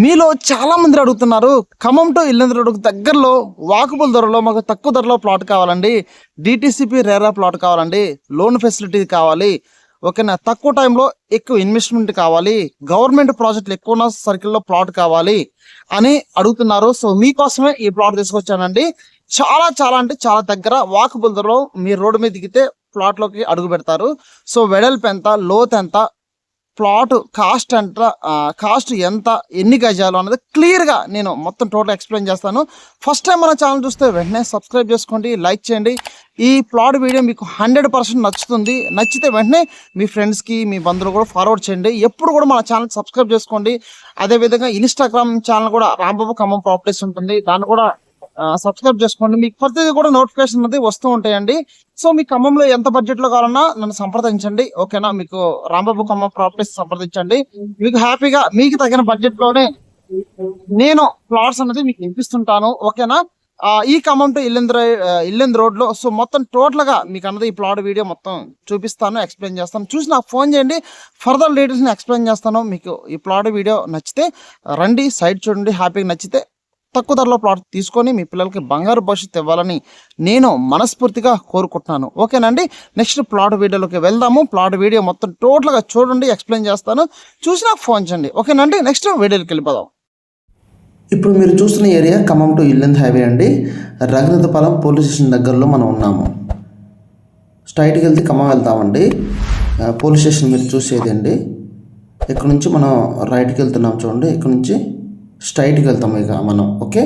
మీలో చాలా మంది అడుగుతున్నారు, ఖమ్మం టు ఇల్లందు రోడ్డుకు దగ్గరలో వాకబుల్ ధరలో మాకు తక్కువ ధరలో ప్లాట్ కావాలండి, డిటిసిపి రేరా ప్లాట్ కావాలండి, లోన్ ఫెసిలిటీ కావాలి, ఓకేనా, తక్కువ టైంలో ఎక్కువ ఇన్వెస్ట్మెంట్ కావాలి, గవర్నమెంట్ ప్రాజెక్టులు ఎక్కువ ఉన్న సర్కిల్లో ప్లాట్ కావాలి అని అడుగుతున్నారు. సో మీకోసమే ఈ ప్లాట్ తీసుకొచ్చానండి. చాలా చాలా అంటే చాలా దగ్గర వాకబుల్ ధరలో మీరు రోడ్డు మీద దిగితే ప్లాట్లోకి అడుగు పెడతారు. సో వెడల్పు ఎంత, లోతు ఎంత, ప్లాట్ కాస్ట్ ఎంత, ఎన్ని గజాలు అన్నది క్లియర్గా నేను మొత్తం టోటల్ ఎక్స్ప్లెయిన్ చేస్తాను. ఫస్ట్ టైం మన ఛానల్ చూస్తే వెంటనే సబ్స్క్రైబ్ చేసుకోండి, లైక్ చేయండి. ఈ ప్లాట్ వీడియో మీకు 100% నచ్చుతుంది. నచ్చితే వెంటనే మీ ఫ్రెండ్స్కి, మీ బంధువులు కూడా ఫార్వర్డ్ చేయండి. ఎప్పుడు కూడా మన ఛానల్ సబ్స్క్రైబ్ చేసుకోండి. అదేవిధంగా ఇన్స్టాగ్రామ్ ఛానల్ కూడా రాంబాబు ఖమ్మం ప్రాపర్టీస్ ఉంటుంది, దాన్ని కూడా సబ్స్క్రైబ్ చేసుకోండి. మీకు ప్రతిదీ కూడా నోటిఫికేషన్ అనేది వస్తూ ఉంటాయండి. సో మీ ఖమ్మంలో ఎంత బడ్జెట్ లో కావాలన్నా నన్ను సంప్రదించండి, ఓకేనా. మీకు రాంబాబు ఖమ్మం ప్రాపర్టీస్ సంప్రదించండి. మీకు హ్యాపీగా మీకు తగిన బడ్జెట్ లోనే నేను ప్లాట్స్ అనేది మీకు ఇప్పిస్తుంటాను, ఓకేనా. ఈ ఖమ్మం టు ఇల్లందు రోడ్ లో సో మొత్తం టోటల్ గా మీకు అన్నది ఈ ప్లాట్ వీడియో మొత్తం చూపిస్తాను, ఎక్స్ప్లెయిన్ చేస్తాను. చూసి నాకు ఫోన్ చేయండి, ఫర్దర్ డీటెయిల్స్ ఎక్స్ప్లెయిన్ చేస్తాను. మీకు ఈ ప్లాట్ వీడియో నచ్చితే రండి, సైడ్ చూడండి, హ్యాపీగా నచ్చితే తక్కువ ధరలో ప్లాట్ తీసుకొని మీ పిల్లలకి బంగారు భవిష్యత్తు ఇవ్వాలని నేను మనస్ఫూర్తిగా కోరుకుంటున్నాను, ఓకేనండి. నెక్స్ట్ ప్లాట్ వీడియోలోకి వెళ్దాము. ప్లాట్ వీడియో మొత్తం టోటల్గా చూడండి, ఎక్స్ప్లెయిన్ చేస్తాను. చూసి నాకు ఫోన్ చేయండి, ఓకేనండి. నెక్స్ట్ వీడియోకి వెళ్ళిపోదాం. ఇప్పుడు మీరు చూస్తున్న area Khammam to Yellandu highway అండి. రఘునాథపాలెం పోలీస్ స్టేషన్ దగ్గరలో మనం ఉన్నాము. స్ట్రైట్కి వెళ్తే ఖమ్మం వెళ్తామండి. పోలీస్ స్టేషన్ మీరు చూసేది అండి. ఇక్కడ నుంచి మనం రైట్కి వెళ్తున్నాం చూడండి. ఇక్కడ నుంచి స్ట్రైట్కి వెళ్తాము ఇక మనం, ఓకే.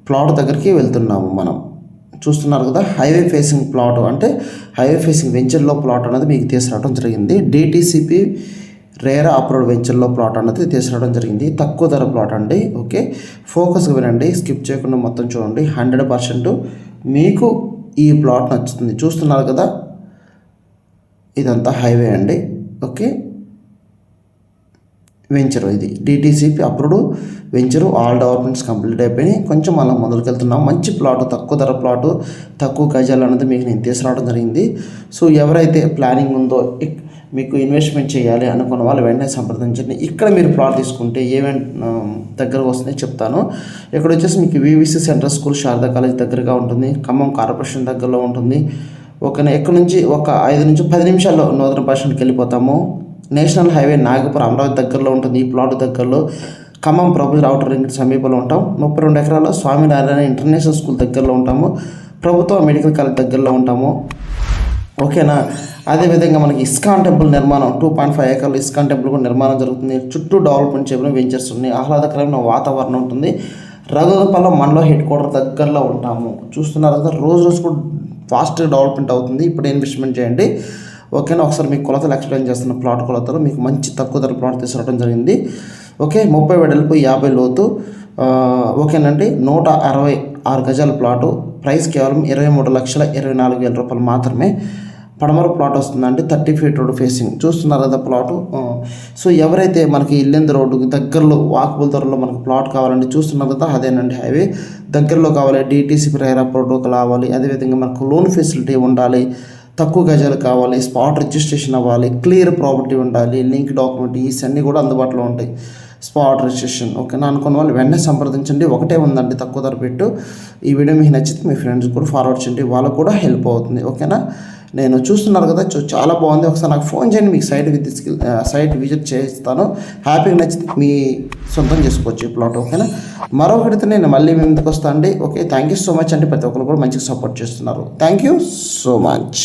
ప్లాట్ దగ్గరికి వెళ్తున్నాము మనం. చూస్తున్నారు కదా, హైవే ఫేసింగ్ ప్లాట్ అంటే హైవే ఫేసింగ్ వెంచర్లో ప్లాట్ అనేది మీకు తీసుకురావడం జరిగింది. డిటిసిపి రేరా అప్రూవ్డ్ వెంచర్లో ప్లాట్ అనేది తీసుకురావడం జరిగింది. తక్కువ ధర ప్లాట్ అండి, ఓకే. ఫోకస్గా వినండి, స్కిప్ చేయకుండా మొత్తం చూడండి. 100% మీకు ఈ ప్లాట్ నచ్చుతుంది. చూస్తున్నారు కదా, ఇదంతా హైవే అండి, ఓకే. వెంచరు ఇది DTCP approved venture. All developments complete అయిపోయినాయి. కొంచెం మనం మొదలుకు వెళ్తున్నాం. మంచి ప్లాటు, తక్కువ ధర ప్లాటు, తక్కువ గజాలు అనేది మీకు నేను తీసుకురావడం జరిగింది. సో ఎవరైతే ప్లానింగ్ ఉందో, మీకు ఇన్వెస్ట్మెంట్ చేయాలి అనుకున్న వాళ్ళు వెంటనే సంప్రదించండి. ఇక్కడ మీరు ప్లాట్ తీసుకుంటే ఏమేమి దగ్గరకు వస్తుందో చెప్తాను. ఇక్కడ వచ్చేసి మీకు VVC central school, Sharada college దగ్గరగా ఉంటుంది. ఖమ్మం కార్పొరేషన్ దగ్గరలో ఉంటుంది, ఓకేనా. ఇక్కడ నుంచి ఒక 5 నుంచి 10 నిమిషాల్లో నూతన బస్టాండ్కి వెళ్ళిపోతాము. నేషనల్ హైవే నాగపురం అమరావతి దగ్గరలో ఉంటుంది. ఈ ప్లాట్ దగ్గరలో ఖమ్మం ప్రభుత్వ అవుటర్ రింగ్ సమీపంలో ఉంటాం. 32 ఎకరాల స్వామినారాయణ ఇంటర్నేషనల్ స్కూల్ దగ్గరలో ఉంటాము. ప్రభుత్వ మెడికల్ కాలేజ్ దగ్గరలో ఉంటాము, ఓకేనా. అదేవిధంగా మనకి ఇస్కాన్ టెంపుల్ నిర్మాణం 2.5 ఎకరాలు ఇస్కాన్ టెంపుల్ కూడా నిర్మాణం జరుగుతుంది. చుట్టూ డెవలప్మెంట్ చేయబడిన వెంచర్స్ ఉన్నాయి. ఆహ్లాదకరమైన వాతావరణం ఉంటుంది. రఘునాథపాలెం మండలం హెడ్ క్వార్టర్ దగ్గరలో ఉంటాము. చూస్తున్నారు కదా, రోజు కూడా ఫాస్ట్గా డెవలప్మెంట్ అవుతుంది. ఇప్పుడు ఇన్వెస్ట్మెంట్ చేయండి, ఓకేనా. ఒకసారి మీకు కొలతలు ఎక్స్ప్లెయిన్ చేస్తున్న ప్లాట్ కొలతలు మీకు మంచి తక్కువ ధర ప్లాట్ తీసుకురావడం జరిగింది, ఓకే. 30 వెడల్పు, 50 లోతు, ఓకేనండి. 166 గజాల ప్లాటు. ప్రైస్ కేవలం 23,24,000 రూపాయలు మాత్రమే. పడమర ప్లాట్ వస్తుందండి, 30 ఫీట్ రోడ్ ఫేసింగ్. చూస్తున్నారు కదా ప్లాటు. సో ఎవరైతే మనకి ఇల్లందు రోడ్డు దగ్గరలో వాకబుల్ ధరలో మనకు ప్లాట్ కావాలండి, చూస్తున్నారు కదా, అదేనండి హైవే దగ్గరలో కావాలి. డిటిసిపి రేరా ప్రోటోకాల్ కావాలి. అదేవిధంగా మనకు లోన్ ఫెసిలిటీ ఉండాలి, తక్కువ గజాలు కావాలి, స్పాట్ రిజిస్ట్రేషన్ అవ్వాలి, క్లియర్ ప్రాపర్టీ ఉండాలి, లింక్ డాక్యుమెంట్ అన్నీ కూడా అందుబాటులో ఉంటాయి. స్పాట్ రిజిస్ట్రేషన్, ఓకేనా. అనుకున్న వాళ్ళు వెంటనే సంప్రదించండి. ఒకటే ఉందండి, తక్కువ ధర పెట్టు. ఈ వీడియో మీకు నచ్చితే మీ ఫ్రెండ్స్ కూడా ఫార్వర్డ్ చేయండి, వాళ్ళకు కూడా హెల్ప్ అవుతుంది, ఓకేనా. నేను చూస్తున్నారు కదా, చాలా బాగుంది. ఒకసారి నాకు ఫోన్ చేయండి, మీకు సైట్ విజిట్ చేస్తాను. హ్యాపీగా నచ్చితే మీ సొంతం చేసుకోవచ్చు ఈ ప్లాట్, ఓకేనా. మరొకటితో నేను మళ్ళీ మీ ముందుకు వస్తాను అండి, okay. Thank you so much అండి. ప్రతి ఒక్కరు కూడా మంచిగా సపోర్ట్ చేస్తున్నారు. Thank you so much.